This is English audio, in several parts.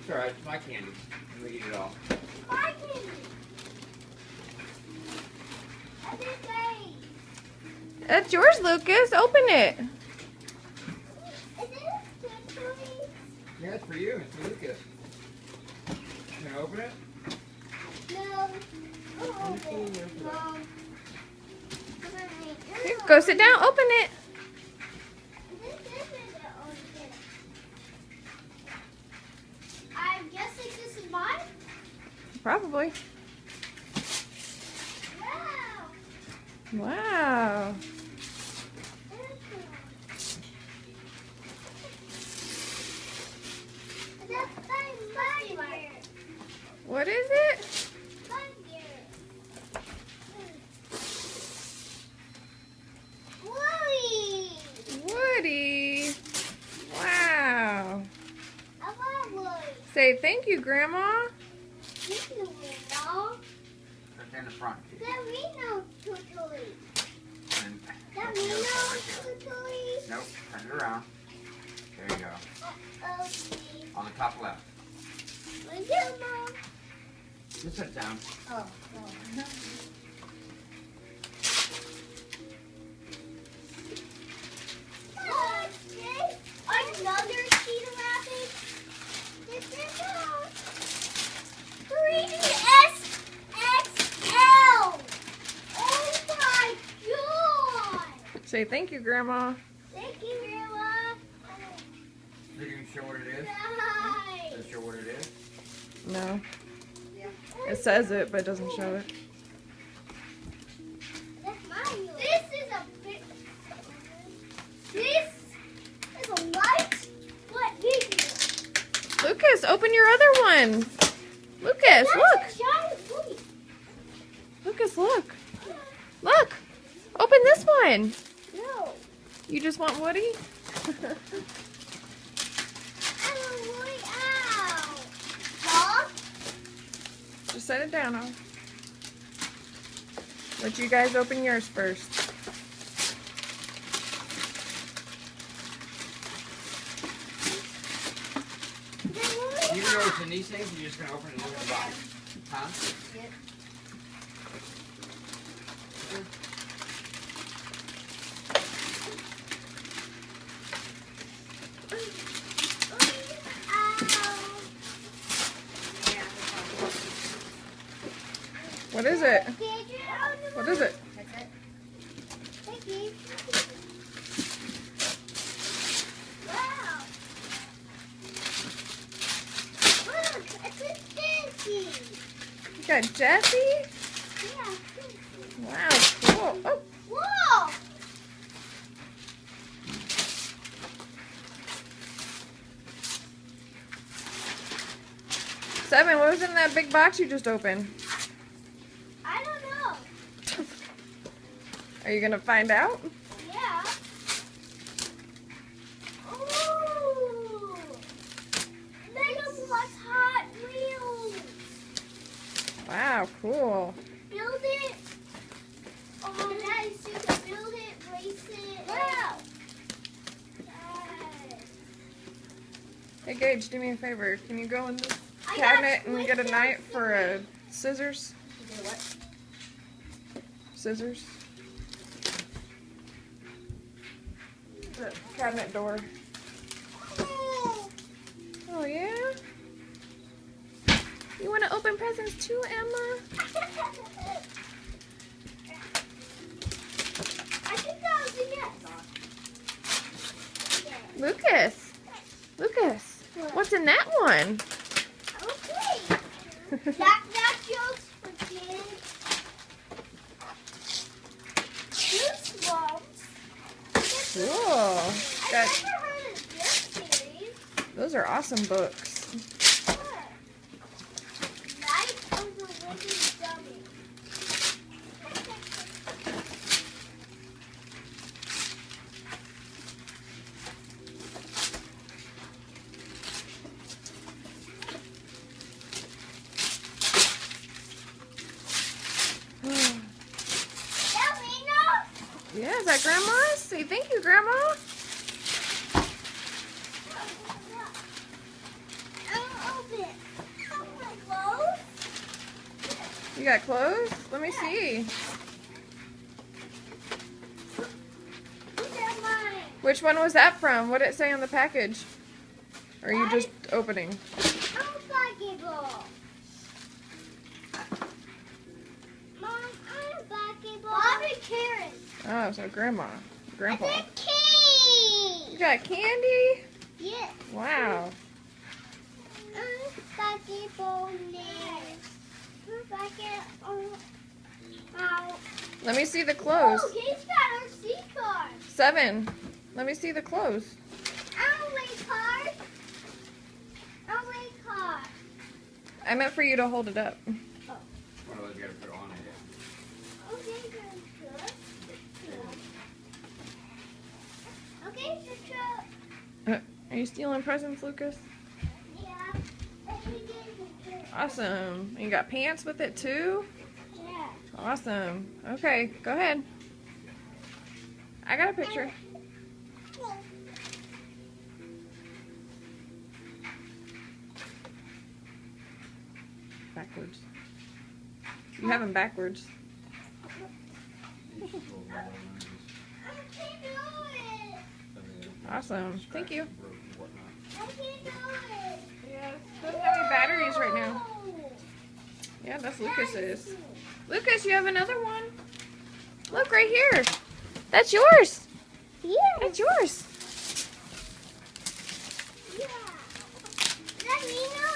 It's alright, it's my candy. I'm gonna eat it all. My candy. I did say. That's yours, Lucas. Open it. Is it good toys? Yeah, it's for you. It's for Lucas. You gonna open it? No. I'll open it. Mom. Here, go sit down. Open it. I'm guessing this is mine. Probably. Wow. Wow. What is it? Woody. Woody. Wow. I love Woody. Say thank you, Grandma. This is Reno. Right in the front. That Reno toy. And That the other side Reno right here. toy. Nope, turn it around. There you go. Okay. On the top left. Where's your mom? Just sit down. Oh. Another sheet of wrapping. This is a 3XXL. Oh my god! Say thank you, Grandma. Thank you, Grandma. Did you show what it is? Nice. Does it show what it is? No. It says it, but it doesn't show it. That's mine. This is a big. This is a light. What big? Lucas, open your other one. Lucas, look. That's a giant Woody. Lucas, look. Look. Open this one. No. You just want Woody? I want Woody out. Mom? Just set it down. I'll let you guys open yours first. Even though it's in these things, you're just gonna open it and look at the bottom. Huh? What is it? What is it? Thank you. Wow. Look, it's a Disney. You got Jessie? Yeah. Wow, cool. Oh, Whoa. Seven, what was in that big box you just opened? I don't know. Are you gonna find out? Yeah. Ooh. Mega Plus Hot Wheels. Wow, cool. Build it. Oh, nice. You can build it, race it. Wow. Yes. Hey Gage, do me a favor. Can you go in this I cabinet got and get a split knife pencils. for scissors? What? Scissors. The cabinet door. Oh yeah? You want to open presents too, Emma? I think that was a yes. Lucas. Lucas. What's in that one? Okay. Knock jokes for kids. Goosebumps. Cool. I've Got, never heard of this series. those are awesome books. What? Night of the Wicked Dummy. Yeah, is that Grandma's? Say thank you, Grandma. I'll open You got clothes? Let me see. Look at mine. Which one was that from? What did it say on the package? Or are you just opening? Unbuggable. Mom, unbuggable. Bobby Karen. Oh, so grandma. Grandpa. I got candy. You got candy? Yes. Wow. Unbuggable names. Unbuggable. Oh. Let me see the clothes. Oh, he's got our C card. 7. Let me see the clothes. Only card. Only card. I meant for you to hold it up. One of those you gotta put on it. Okay, good. Okay, good. Are you stealing presents, Lucas? Yeah. Awesome. You got pants with it too? Yeah. Awesome. Okay, go ahead. I got a picture. Backwards. You have them backwards. I can't do it. Awesome. Thank you. I can't do it. Yeah, doesn't have any batteries right now. Yeah, that's Lucas's. Lucas, you have another one. Look right here. That's yours. Yeah. That's yours. Yeah. Is that Nino?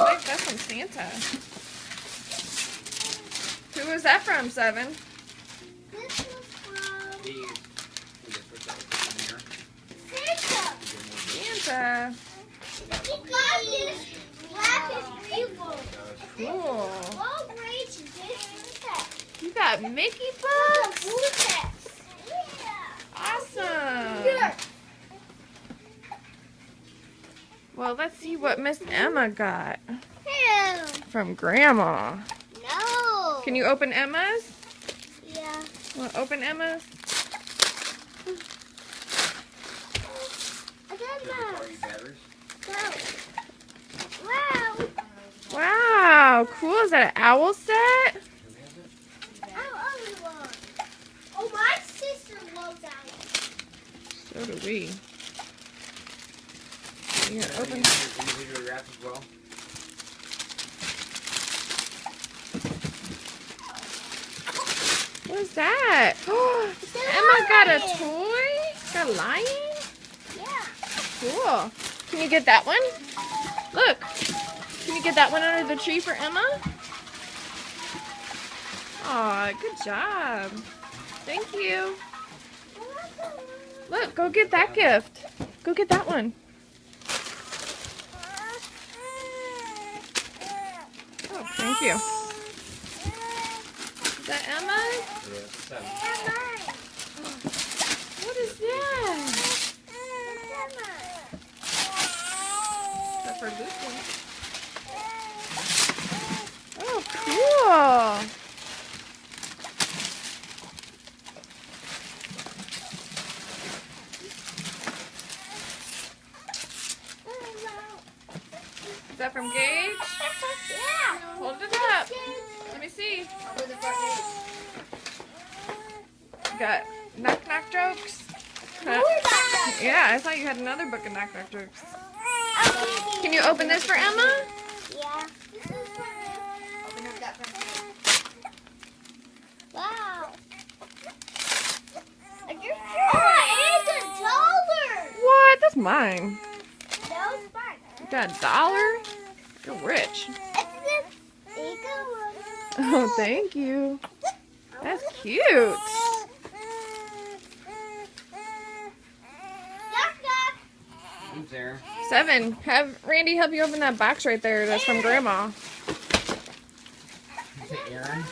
Wait, that's from Santa. Who was that from, 7? This was from These. We just put that in here. Santa. Santa. He got his black and green one. Cool. All great to this pet. You got Mickey The Bucks? blue pets. Yeah. Awesome. Here. Well, let's see what Miss Emma got Here. from Grandma. No. Can you open Emma's? Yeah. Want to open Emma's? I got Does it that. require you batteries? No. Wow. Wow, cool. Is that an owl set? Do we have it? Oh, other one. Oh, my sister loves owls. So do we. You gonna open? Individually wrapped as well. What is that? Emma got a toy? Got a lion? Yeah. Cool. Can you get that one? Look. Can you get that one under the tree for Emma? Aw, good job. Thank you. Look, go get that gift. Go get that one. Oh, thank you. Is that Emma? Yeah, it's 7. What is that? Is that for Lucy? Oh, cool. Is that from Gage? Yeah. Hold it up. Let me see. Got knock knock jokes. Yeah, I thought you had another book of knock knock jokes. Can you open this for Emma? Yeah. Wow. Oh, it's $1. What? That's mine. That was mine. You got $1? You're rich. Oh, thank you. That's cute. Who's there? 7. Have Randy help you open that box right there. That's from Grandma. Is it Aaron?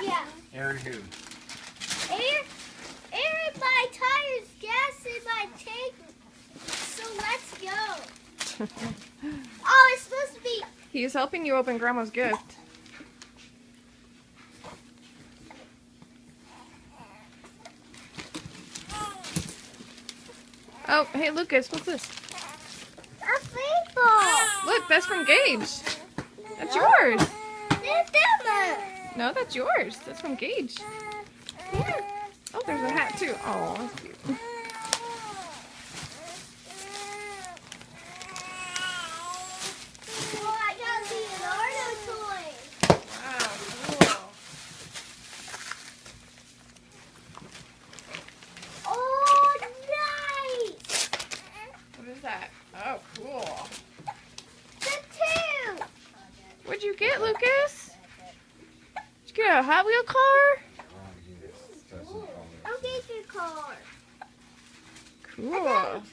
Yeah. Aaron who? Aaron, my tire's gas in my tank. So let's go. Oh, it's supposed to be. He's helping you open Grandma's gift. Oh, hey Lucas, what's this? A baseball. Look, that's from Gage. That's yours. get them? No, that's yours. That's from Gage. Yeah. Oh, there's a hat too. Oh, that's cute. Oh, I got Leonardo toy. Wow, cool. Oh, nice. What is that? Oh, cool. The two. What'd you get, Lucas? Did you get a Hot Wheel car? I'll get your car. Cool.